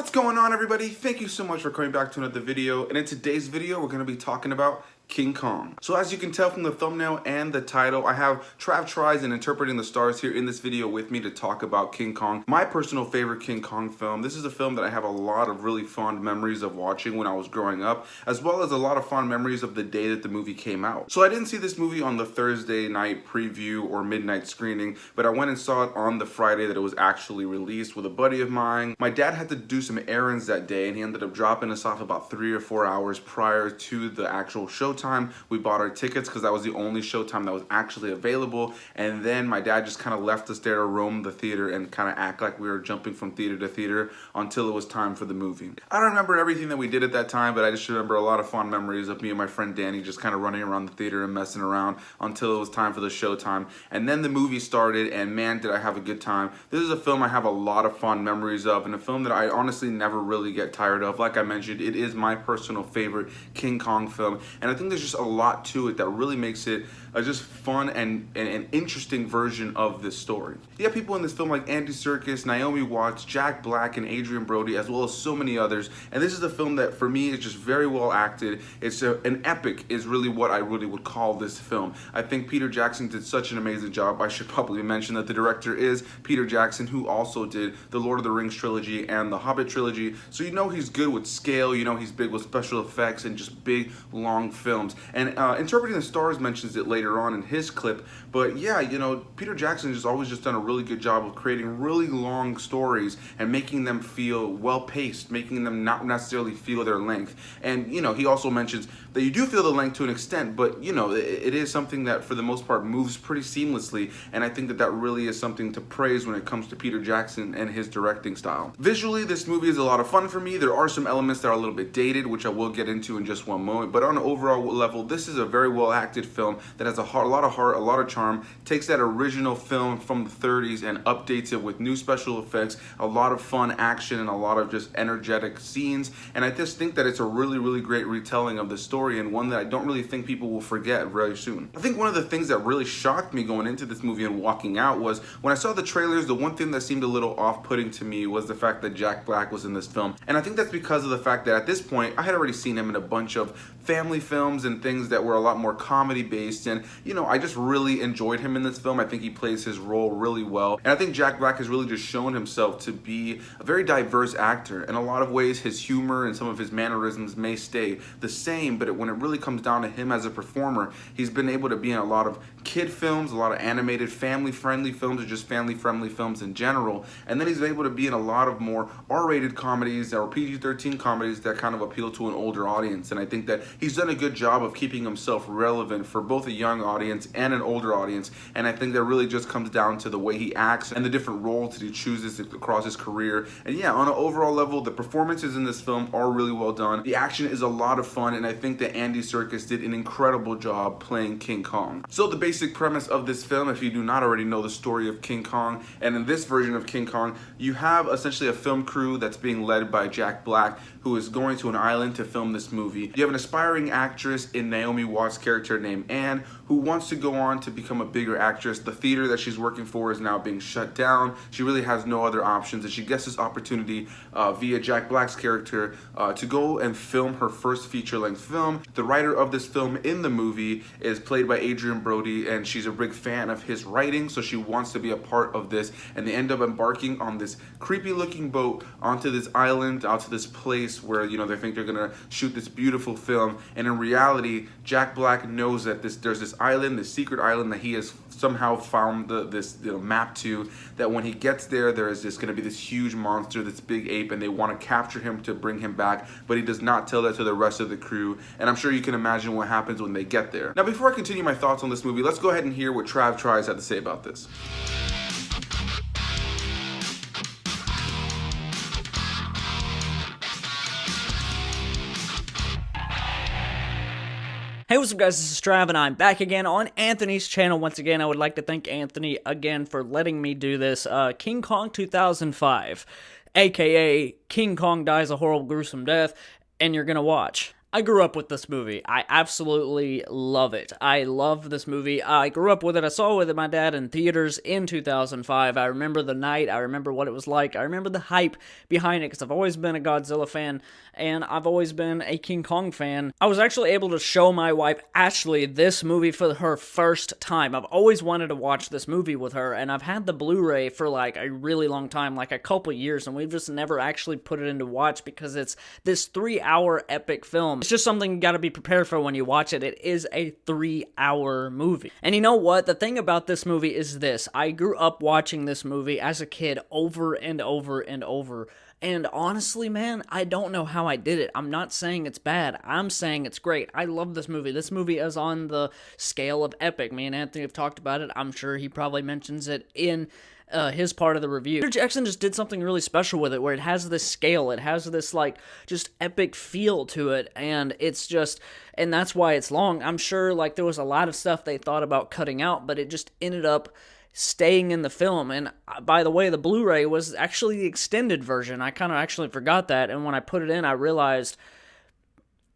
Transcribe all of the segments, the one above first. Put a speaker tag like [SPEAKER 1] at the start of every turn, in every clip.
[SPEAKER 1] What's going on, everybody? Thank you so much for coming back to another video. And in today's video, we're going to be talking about King Kong. So as you can tell from the thumbnail and the title, I have TravTries and Interpreting the Stars here in this video with me to talk about King Kong, my personal favorite King Kong film. This is a film that I have a lot of really fond memories of watching when I was growing up, as well as a lot of fond memories of the day that the movie came out. So I didn't see this movie on the Thursday night preview or midnight screening, but I went and saw it on the Friday that it was actually released with a buddy of mine. My dad had to do some errands that day, and he ended up dropping us off about 3 or 4 hours prior to the actual showtime. We bought our tickets because that was the only showtime that was actually available, and then my dad just kind of left us there to roam the theater and kind of act like we were jumping from theater to theater until it was time for the movie. I don't remember everything that we did at that time, but I just remember a lot of fond memories of me and my friend Danny just kind of running around the theater and messing around until it was time for the showtime. And then the movie started, and man, did I have a good time. This is a film I have a lot of fond memories of, and a film that I honestly never really get tired of. Like I mentioned, it is my personal favorite King Kong film, and I think there's just a lot to it that really makes it a just fun and an interesting version of this story. You have people in this film like Andy Serkis, Naomi Watts, Jack Black, and Adrien Brody, as well as so many others. And this is a film that for me is just very well acted. It's an epic is really what I really would call this film. I think Peter Jackson did such an amazing job. I should probably mention that the director is Peter Jackson, who also did the Lord of the Rings trilogy and the Hobbit trilogy. So you know he's good with scale, you know he's big with special effects and just big, long films. And Interpreting the Stars mentions it later on in his clip, but yeah, you know, Peter Jackson has always just done a really good job of creating really long stories and making them feel well-paced, making them not necessarily feel their length. And, you know, he also mentions that you do feel the length to an extent, but, you know, it is something that for the most part moves pretty seamlessly, and I think that that really is something to praise when it comes to Peter Jackson and his directing style. Visually, this movie is a lot of fun for me. There are some elements that are a little bit dated, which I will get into in just one moment, but on an overall level, this is a very well acted film that has a lot of heart, a lot of charm, takes that original film from the 30s and updates it with new special effects, a lot of fun action, and a lot of just energetic scenes. And I just think that it's a really, really great retelling of the story, and one that I don't really think people will forget very soon. I think one of the things that really shocked me going into this movie and walking out was when I saw the trailers, the one thing that seemed a little off-putting to me was the fact that Jack Black was in this film. And I think that's because of the fact that at this point, I had already seen him in a bunch of family films and things that were a lot more comedy based, and you know, I just really enjoyed him in this film. I think he plays his role really well, and I think Jack Black has really just shown himself to be a very diverse actor. In a lot of ways, his humor and some of his mannerisms may stay the same, but when it really comes down to him as a performer, he's been able to be in a lot of kid films, a lot of animated family-friendly films, or just family-friendly films in general, and then he's able to be in a lot of more R-rated comedies or PG-13 comedies that kind of appeal to an older audience. And I think that he's done a good job of keeping himself relevant for both a young audience and an older audience, and I think that really just comes down to the way he acts and the different roles that he chooses across his career. And yeah, on an overall level, the performances in this film are really well done. The action is a lot of fun, and I think that Andy Serkis did an incredible job playing King Kong. So the basic premise of this film, if you do not already know the story of King Kong, and in this version of King Kong, you have essentially a film crew that's being led by Jack Black, who is going to an island to film this movie. You have an aspiring actress in Naomi Watts' character named Anne, who wants to go on to become a bigger actress. The theater that she's working for is now being shut down. She really has no other options, and she gets this opportunity via Jack Black's character to go and film her first feature-length film. The writer of this film in the movie is played by Adrien Brody, and she's a big fan of his writing, so she wants to be a part of this, and they end up embarking on this creepy-looking boat onto this island, out to this place where, you know, they think they're gonna shoot this beautiful film, and in reality, Jack Black knows that there's this island, this secret island that he has somehow found this map to, that when he gets there, there is just going to be this huge monster, this big ape, and they want to capture him to bring him back, but he does not tell that to the rest of the crew, and I'm sure you can imagine what happens when they get there. Now, before I continue my thoughts on this movie, let's go ahead and hear what TravTries had to say about this.
[SPEAKER 2] Hey, what's up guys, this is Trav and I'm back again on Anthony's channel. Once again, I would like to thank Anthony again for letting me do this. King Kong 2005, aka King Kong dies a horrible gruesome death, and you're gonna watch. I grew up with this movie. I absolutely love it. I love this movie. I grew up with it. I saw it with my dad in theaters in 2005. I remember the night. I remember what it was like. I remember the hype behind it because I've always been a Godzilla fan and I've always been a King Kong fan. I was actually able to show my wife Ashley this movie for her first time. I've always wanted to watch this movie with her, and I've had the Blu-ray for like a really long time, like a couple years, and we've just never actually put it into watch because it's this 3-hour epic film. It's just something you gotta be prepared for when you watch it. It is a 3-hour movie. And you know what? The thing about this movie is this. I grew up watching this movie as a kid over and over and over. And honestly, man, I don't know how I did it. I'm not saying it's bad. I'm saying it's great. I love this movie. This movie is on the scale of epic. Me and Anthony have talked about it. I'm sure he probably mentions it in his part of the review. Peter Jackson just did something really special with it, where it has this scale, it has this like just epic feel to it, and it's just, and that's why it's long. I'm sure like there was a lot of stuff they thought about cutting out, but it just ended up staying in the film. And by the way, the Blu-ray was actually the extended version. I kind of actually forgot that, and when I put it in, I realized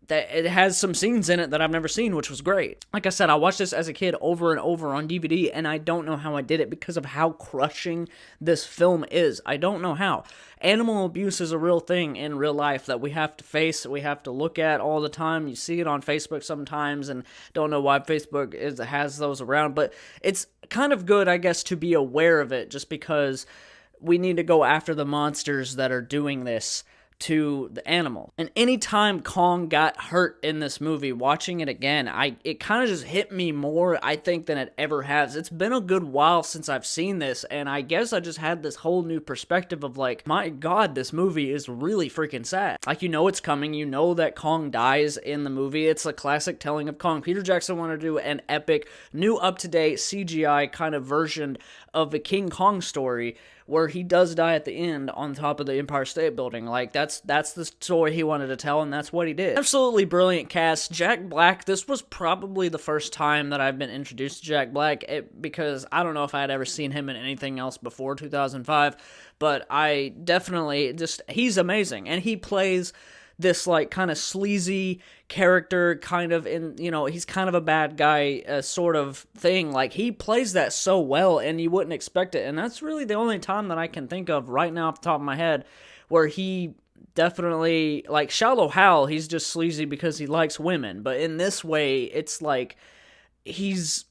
[SPEAKER 2] that it has some scenes in it that I've never seen, which was great. Like I said, I watched this as a kid over and over on DVD, and I don't know how I did it because of how crushing this film is. I don't know how. Animal abuse is a real thing in real life that we have to face, we have to look at all the time. You see it on Facebook sometimes, and don't know why Facebook has those around, but it's kind of good, I guess, to be aware of it, just because we need to go after the monsters that are doing this to the animal. And anytime Kong got hurt in this movie, watching it again, it kind of just hit me more, I think, than it ever has. It's been a good while since I've seen this, and I guess I just had this whole new perspective of like, my god, this movie is really freaking sad. Like, you know it's coming, you know that Kong dies in the movie. It's a classic telling of Kong. Peter Jackson wanted to do an epic, new up-to-date CGI kind of version of the King Kong story, where he does die at the end on top of the Empire State Building. Like, that's the story he wanted to tell, and that's what he did. Absolutely brilliant cast. Jack Black, this was probably the first time that I've been introduced to Jack Black, because I don't know if I had ever seen him in anything else before 2005, but I definitely just, he's amazing, and he plays this like kind of sleazy character, kind of in, you know, he's kind of a bad guy sort of thing. Like, he plays that so well, and you wouldn't expect it, and that's really the only time that I can think of right now off the top of my head where he definitely, like, Shallow Hal, he's just sleazy because he likes women, but in this way, it's like he's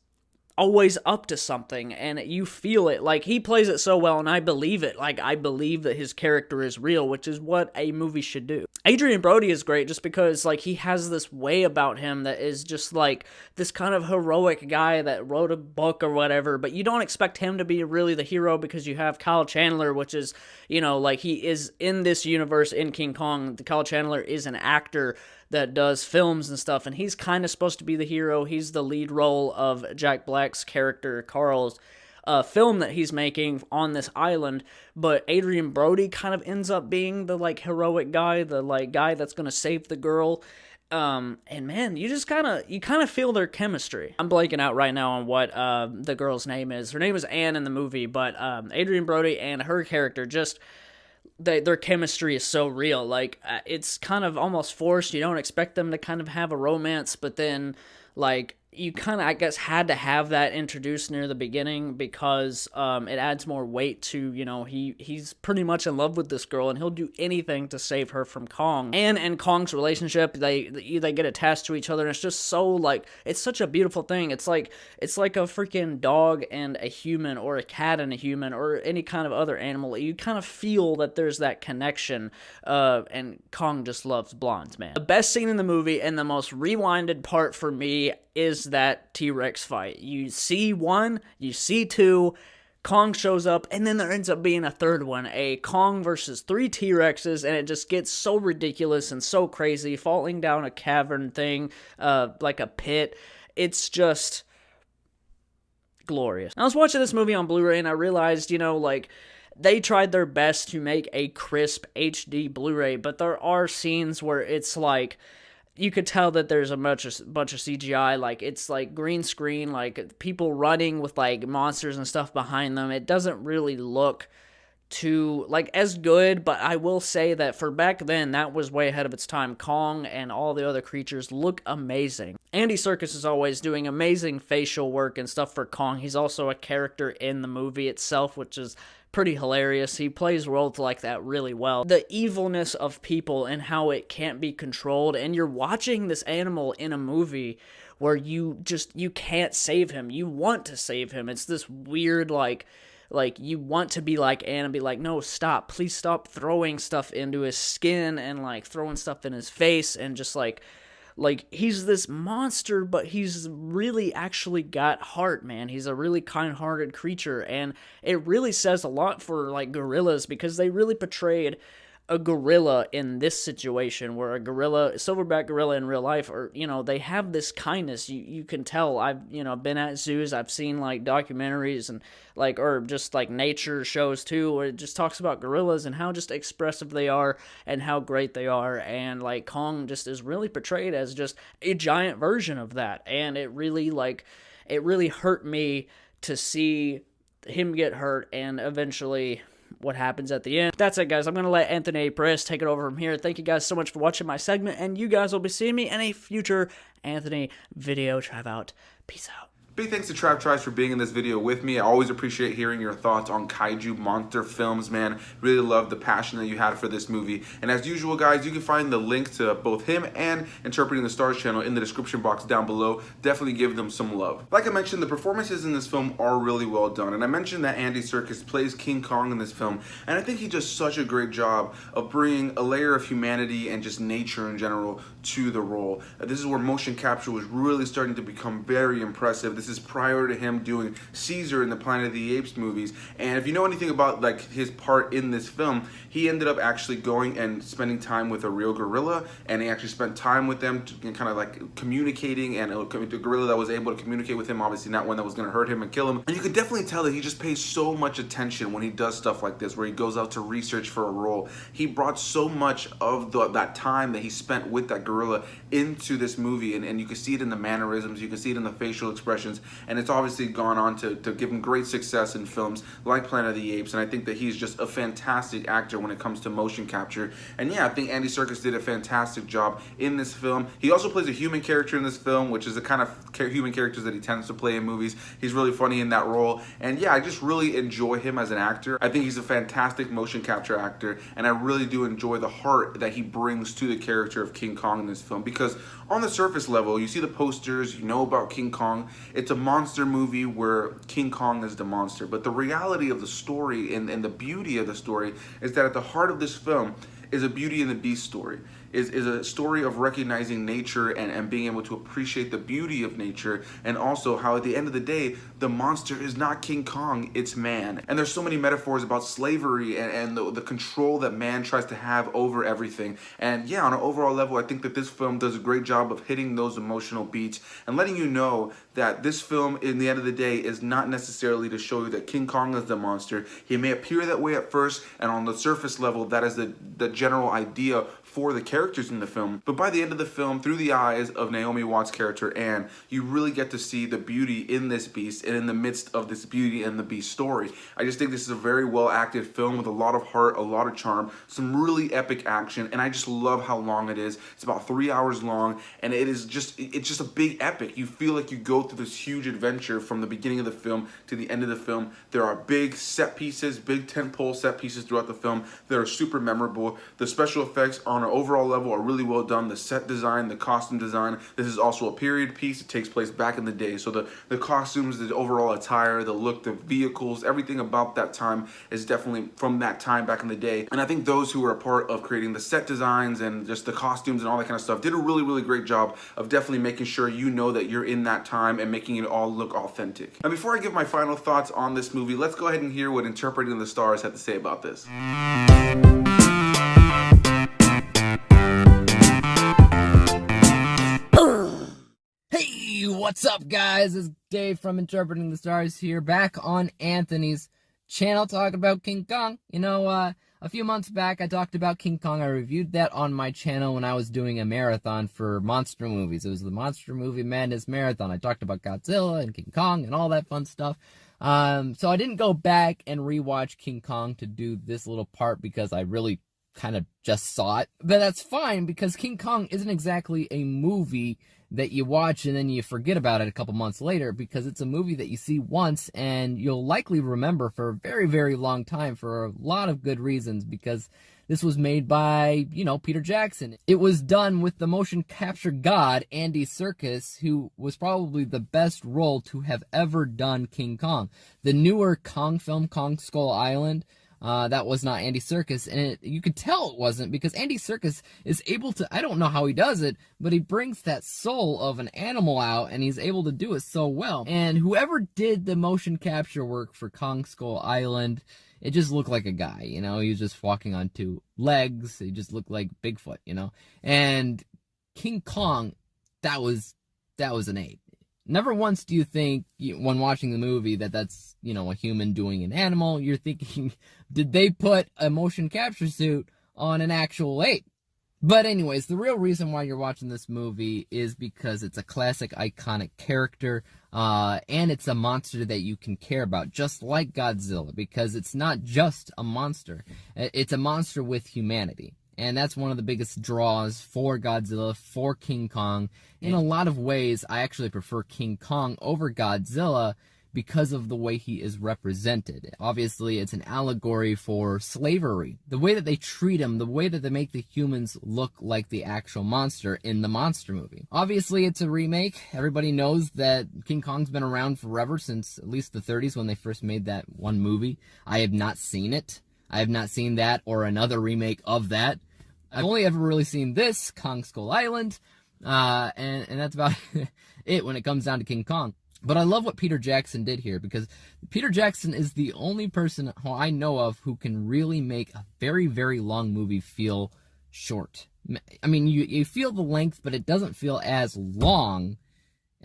[SPEAKER 2] always up to something, and you feel it. Like, he plays it so well, and I believe it. Like, I believe that his character is real, which is what a movie should do. Adrien Brody is great just because, like, he has this way about him that is just, like, this kind of heroic guy that wrote a book or whatever, but you don't expect him to be really the hero because you have Kyle Chandler, which is, you know, like, he is in this universe in King Kong. Kyle Chandler is an actor that does films and stuff, and he's kind of supposed to be the hero. He's the lead role of Jack Black's character, Carl's film that he's making on this island, but Adrien Brody kind of ends up being the, like, heroic guy, the, like, guy that's gonna save the girl. And man, you just kind of feel their chemistry. I'm blanking out right now on what the girl's name is. Her name is Anne in the movie, but Adrien Brody and her character just, their chemistry is so real. Like, it's kind of almost forced. You don't expect them to kind of have a romance, but then, like, you kind of, I guess, had to have that introduced near the beginning because it adds more weight to, you know, he's pretty much in love with this girl, and he'll do anything to save her from Kong. And Kong's relationship, they get attached to each other, and it's just so, like, it's such a beautiful thing. It's like a freaking dog and a human, or a cat and a human, or any kind of other animal. You kind of feel that there's that connection, and Kong just loves blondes, man. The best scene in the movie, and the most rewinded part for me, is that T-Rex fight. You see one, you see two, Kong shows up, and then there ends up being a third one, a Kong versus 3 T-Rexes, and it just gets so ridiculous and so crazy, falling down a cavern thing, like a pit. It's just glorious. I was watching this movie on Blu-ray, and I realized, you know, like, they tried their best to make a crisp HD Blu-ray, but there are scenes where it's like, you could tell that there's a bunch of CGI, like, it's like green screen, like people running with like monsters and stuff behind them. It doesn't really look to, like, as good, but I will say that for back then, that was way ahead of its time. Kong and all the other creatures look amazing. Andy Serkis is always doing amazing facial work and stuff for Kong. He's also a character in the movie itself, which is pretty hilarious. He plays roles like that really well. The evilness of people and how it can't be controlled, and you're watching this animal in a movie where you can't save him. You want to save him. It's this weird, like you want to be like Anne and be like, no, stop, please stop throwing stuff into his skin and like throwing stuff in his face, and just like he's this monster, but he's really actually got heart, man. He's a really kind-hearted creature, and it really says a lot for like gorillas, because they really portrayed a gorilla in this situation, where a silverback gorilla in real life, or, they have this kindness. You can tell. I've, been at zoos, I've seen like documentaries and or just like nature shows too, where it just talks about gorillas and how just expressive they are and how great they are, and like Kong just is really portrayed as just a giant version of that, and it really hurt me to see him get hurt, and eventually what happens at the end. That's it, guys. I'm going to let Anthony Perez take it over from here. Thank you guys so much for watching my segment, and you guys will be seeing me in a future Anthony video. Trav out. Peace out.
[SPEAKER 1] Big thanks to TravTries for being in this video with me. I always appreciate hearing your thoughts on kaiju monster films, man. Really love the passion that you had for this movie. And as usual, guys, you can find the link to both him and Interpreting the Stars channel in the description box down below. Definitely give them some love. Like I mentioned, the performances in this film are really well done. And I mentioned that Andy Serkis plays King Kong in this film. And I think he does such a great job of bringing a layer of humanity and just nature in general to the role. This is where motion capture was really starting to become very impressive. This is prior to him doing Caesar in the Planet of the Apes movies. And if you know anything about like his part in this film, he ended up actually going and spending time with a real gorilla, and he actually spent time with them to kind of like communicating, and the gorilla that was able to communicate with him, obviously not one that was going to hurt him and kill him. And you could definitely tell that he just pays so much attention when he does stuff like this, where he goes out to research for a role. He brought so much of that time that he spent with that gorilla into this movie, and you can see it in the mannerisms, you can see it in the facial expressions, and it's obviously gone on to give him great success in films like Planet of the Apes. And I think that he's just a fantastic actor when it comes to motion capture. And yeah, I think Andy Serkis did a fantastic job in this film. He also plays a human character in this film, which is the kind of human characters that he tends to play in movies. He's really funny in that role, and yeah, I just really enjoy him as an actor. I think he's a fantastic motion capture actor, and I really do enjoy the heart that he brings to the character of King Kong in this film, because on the surface level, you see the posters, you know about King Kong. It's a monster movie where King Kong is the monster, but the reality of the story and the beauty of the story is that at the heart of this film is a Beauty and the Beast story. Is a story of recognizing nature and being able to appreciate the beauty of nature, and also how at the end of the day, the monster is not King Kong, it's man. And there's so many metaphors about slavery and the control that man tries to have over everything. And yeah, on an overall level, I think that this film does a great job of hitting those emotional beats and letting you know that this film, in the end of the day, is not necessarily to show you that King Kong is the monster. He may appear that way at first, and on the surface level, that is the general idea for the characters in the film. But by the end of the film, through the eyes of Naomi Watts' character Anne, you really get to see the beauty in this beast and in the midst of this Beauty and the Beast story. I just think this is a very well acted film with a lot of heart, a lot of charm, some really epic action, and I just love how long it is. It's about 3 hours long, and it's just a big epic. You feel like you go through this huge adventure from the beginning of the film to the end of the film. There are big set pieces, big tentpole set pieces throughout the film that are super memorable. The special effects on an overall level are really well done. The set design, the costume design. This is also a period piece. It takes place back in the day. So the costumes, the overall attire, the look, the vehicles, everything about that time is definitely from that time back in the day. And I think those who were a part of creating the set designs and just the costumes and all that kind of stuff did a really, really great job of definitely making sure you know that you're in that time and making it all look authentic. Now, before I give my final thoughts on this movie, let's go ahead and hear what Interpreting the Stars had to say about this.
[SPEAKER 3] Hey, what's up, guys? It's Dave from Interpreting the Stars here, back on Anthony's channel talking about King Kong. You know, a few months back I talked about King Kong. I reviewed that on my channel when I was doing a marathon for monster movies. It was the Monster Movie Madness Marathon. I talked about Godzilla and King Kong and all that fun stuff. So I didn't go back and rewatch King Kong to do this little part because I really kind of just saw it. But that's fine because King Kong isn't exactly a movie that you watch and then you forget about it a couple months later, because it's a movie that you see once and you'll likely remember for a very, very long time for a lot of good reasons, because this was made by, Peter Jackson. It was done with the motion capture god, Andy Serkis, who was probably the best role to have ever done King Kong. The newer Kong film, Kong Skull Island, that was not Andy Serkis, and you could tell it wasn't, because Andy Serkis is able to, I don't know how he does it, but he brings that soul of an animal out, and he's able to do it so well. And whoever did the motion capture work for Kong Skull Island, it just looked like a guy, he was just walking on two legs, he just looked like Bigfoot, and King Kong, that was an 8. Never once do you think, when watching the movie, that's, a human doing an animal. You're thinking, did they put a motion capture suit on an actual ape? But anyways, the real reason why you're watching this movie is because it's a classic, iconic character, and it's a monster that you can care about, just like Godzilla, because it's not just a monster. It's a monster with humanity. And that's one of the biggest draws for Godzilla, for King Kong. In a lot of ways, I actually prefer King Kong over Godzilla because of the way he is represented. Obviously, it's an allegory for slavery. The way that they treat him, the way that they make the humans look like the actual monster in the monster movie. Obviously, it's a remake. Everybody knows that King Kong's been around forever, since at least the 30s when they first made that one movie. I have not seen it. I have not seen that or another remake of that. I've only ever really seen this, Kong Skull Island, and that's about it when it comes down to King Kong. But I love what Peter Jackson did here, because Peter Jackson is the only person who I know of who can really make a very, very long movie feel short. I mean, you feel the length, but it doesn't feel as long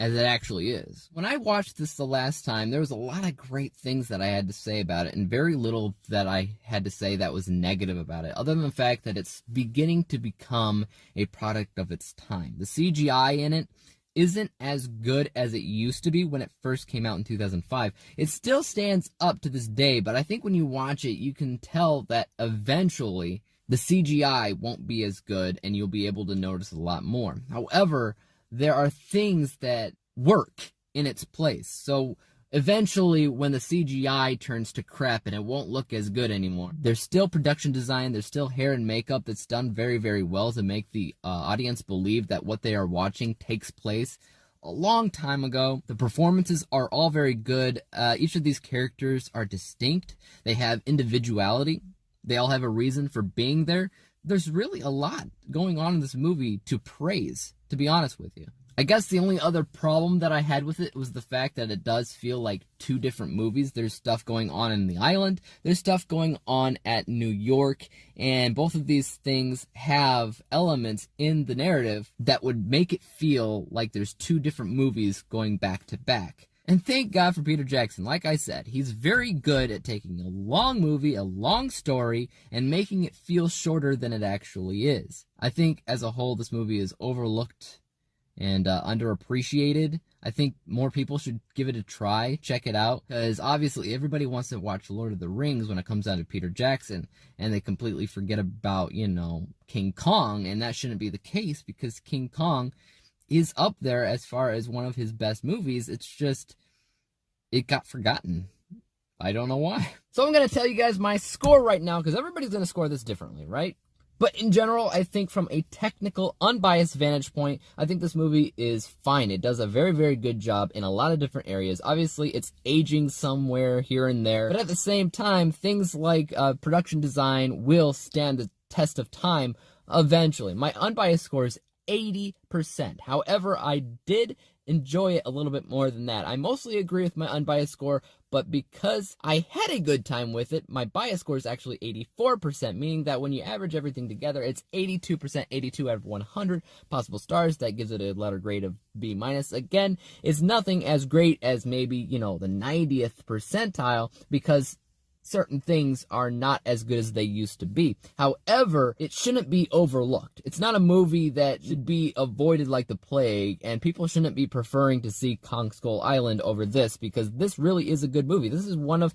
[SPEAKER 3] as it actually is. When I watched this the last time, there was a lot of great things that I had to say about it, and very little that I had to say that was negative about it, other than the fact that it's beginning to become a product of its time. The CGI in it isn't as good as it used to be when it first came out in 2005. It still stands up to this day, but I think when you watch it, you can tell that eventually the CGI won't be as good, and you'll be able to notice a lot more. However, there are things that work in its place. So eventually, when the CGI turns to crap and it won't look as good anymore, there's still production design, there's still hair and makeup that's done very, very well to make the audience believe that what they are watching takes place a long time ago. The performances are all very good. Each of these characters are distinct. They have individuality. They all have a reason for being there. There's really a lot going on in this movie to praise, to be honest with you. I guess the only other problem that I had with it was the fact that it does feel like two different movies. There's stuff going on in the island, there's stuff going on at New York, and both of these things have elements in the narrative that would make it feel like there's two different movies going back to back. And thank God for Peter Jackson. Like I said, he's very good at taking a long movie, a long story, and making it feel shorter than it actually is. I think as a whole, this movie is overlooked and underappreciated. I think more people should give it a try, check it out, because obviously everybody wants to watch Lord of the Rings when it comes down to Peter Jackson, and they completely forget about, King Kong, and that shouldn't be the case, because King Kong is up there as far as one of his best movies. It's just, it got forgotten. I don't know why. So I'm going to tell you guys my score right now, because everybody's going to score this differently, right? But in general, I think from a technical, unbiased vantage point, I think this movie is fine. It does a very, very good job in a lot of different areas. Obviously, it's aging somewhere here and there. But at the same time, things like production design will stand the test of time eventually. My unbiased score is 80%. However, I did enjoy it a little bit more than that. I mostly agree with my unbiased score, but because I had a good time with it, my bias score is actually 84%, meaning that when you average everything together, it's 82%, 82 out of 100 possible stars. That gives it a letter grade of B-. Again, it's nothing as great as maybe, the 90th percentile, because certain things are not as good as they used to be. However, it shouldn't be overlooked. It's not a movie that should be avoided like the plague, and people shouldn't be preferring to see Kong Skull Island over this, because this really is a good movie. This is one of,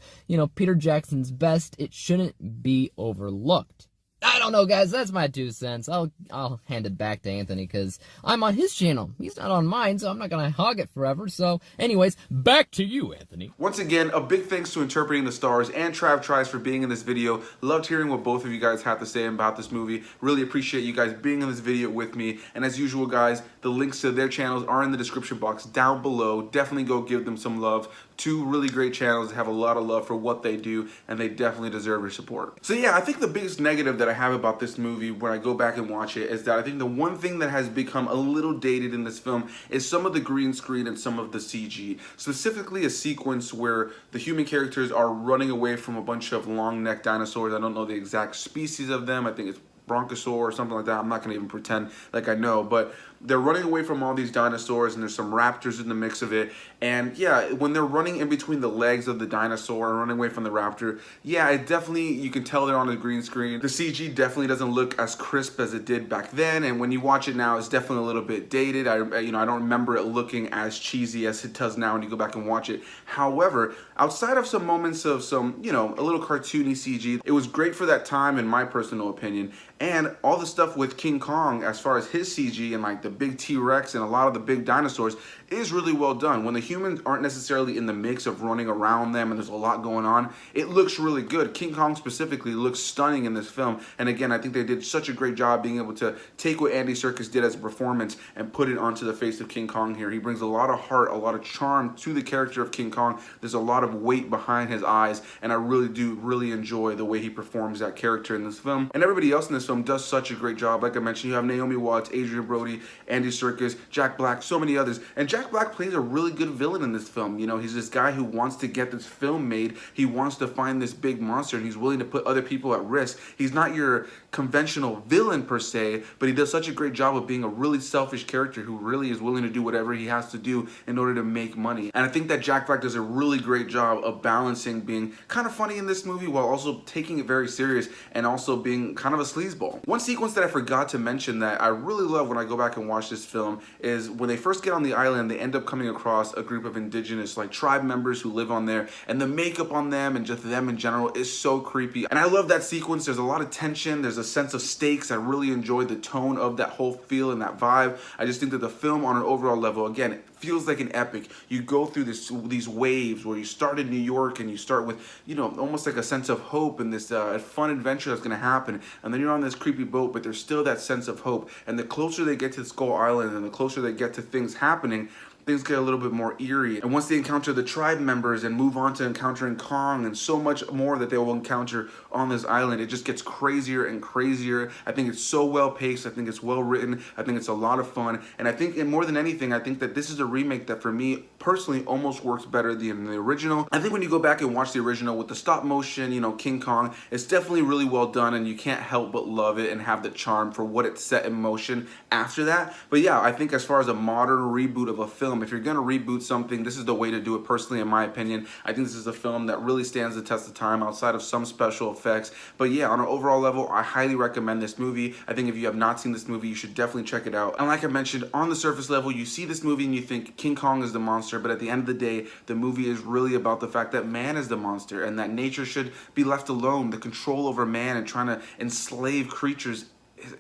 [SPEAKER 3] Peter Jackson's best. It shouldn't be overlooked. I don't know, guys. That's my 2 cents. I'll hand it back to Anthony because I'm on his channel. He's not on mine, so I'm not gonna hog it forever. So, anyways, back to you, Anthony.
[SPEAKER 1] Once again, a big thanks to Interpreting the Stars and TravTries for being in this video. Loved hearing what both of you guys have to say about this movie. Really appreciate you guys being in this video with me. And as usual, guys, the links to their channels are in the description box down below. Definitely go give them some love. 2 really great channels that have a lot of love for what they do, and they definitely deserve your support. So yeah, I think the biggest negative that I have about this movie when I go back and watch it is that I think the one thing that has become a little dated in this film is some of the green screen and some of the CG. Specifically a sequence where the human characters are running away from a bunch of long-necked dinosaurs. I don't know the exact species of them. I think it's bronchosaur or something like that. I'm not going to even pretend like I know, but they're running away from all these dinosaurs, and there's some raptors in the mix of it. And yeah, when they're running in between the legs of the dinosaur and running away from the raptor, yeah, it definitely, you can tell they're on a green screen. The CG definitely doesn't look as crisp as it did back then, and when you watch it now, it's definitely a little bit dated. I don't remember it looking as cheesy as it does now when you go back and watch it. However, outside of some moments of some, a little cartoony CG, it was great for that time in my personal opinion. And all the stuff with King Kong, as far as his CG and like the big T-Rex and a lot of the big dinosaurs, is really well done. When the humans aren't necessarily in the mix of running around them and there's a lot going on, it looks really good. King Kong specifically looks stunning in this film. And again, I think they did such a great job being able to take what Andy Serkis did as a performance and put it onto the face of King Kong here. He brings a lot of heart, a lot of charm to the character of King Kong. There's a lot of weight behind his eyes, and I really enjoy the way he performs that character in this film. And everybody else in this film does such a great job. Like I mentioned, you have Naomi Watts, Adrien Brody, Andy Serkis, Jack Black, so many others. And Jack Black plays a really good villain in this film. He's this guy who wants to get this film made. He wants to find this big monster, and he's willing to put other people at risk. He's not your conventional villain per se, but he does such a great job of being a really selfish character who really is willing to do whatever he has to do in order to make money. And I think that Jack Black does a really great job of balancing being kind of funny in this movie while also taking it very serious and also being kind of a sleazeball. One sequence that I forgot to mention that I really love when I go back and watch this film is when they first get on the island, they end up coming across a group of indigenous tribe members who live on there, and the makeup on them and just them in general is so creepy. And I love that sequence. There's a lot of tension. There's a sense of stakes. I really enjoyed the tone of that whole feel and that vibe. I just think that the film on an overall level, again, it feels like an epic. You go through these waves where you start in New York and you start with, almost like a sense of hope and this fun adventure that's going to happen. And then you're on this creepy boat, but there's still that sense of hope. And the closer they get to Skull Island and the closer they get to things happening, things get a little bit more eerie. And once they encounter the tribe members and move on to encountering Kong and so much more that they will encounter on this island, it just gets crazier and crazier. I think it's so well paced. I think it's well written. I think it's a lot of fun. And I think, and more than anything, I think that this is a remake that for me personally almost works better than the original. I think when you go back and watch the original with the stop motion, King Kong, it's definitely really well done, and you can't help but love it and have the charm for what it set in motion after that. But yeah, I think as far as a modern reboot of a film, if you're going to reboot something, this is the way to do it personally, in my opinion. I think this is a film that really stands the test of time outside of some special effects. But yeah, on an overall level, I highly recommend this movie. I think if you have not seen this movie, you should definitely check it out. And like I mentioned, on the surface level, you see this movie and you think King Kong is the monster, but at the end of the day, the movie is really about the fact that man is the monster and that nature should be left alone. The control over man and trying to enslave creatures,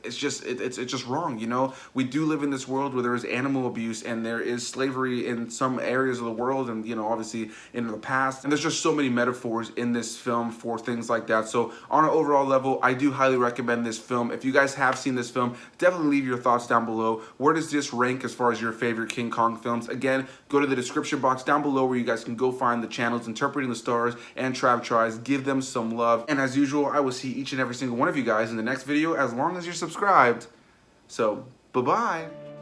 [SPEAKER 1] it's just wrong. We do live in this world where there is animal abuse and there is slavery in some areas of the world, and obviously in the past, and there's just so many metaphors in this film for things like that. So on an overall level, I do highly recommend this film. If you guys have seen this film, definitely leave your thoughts down below. Where does this rank as far as your favorite King Kong films? Again, go to the description box down below where you guys can go find the channels Interpreting the Stars and TravTries. Give them some love, and as usual, I will see each and every single one of you guys in the next video as long as you're subscribed. So, bye-bye.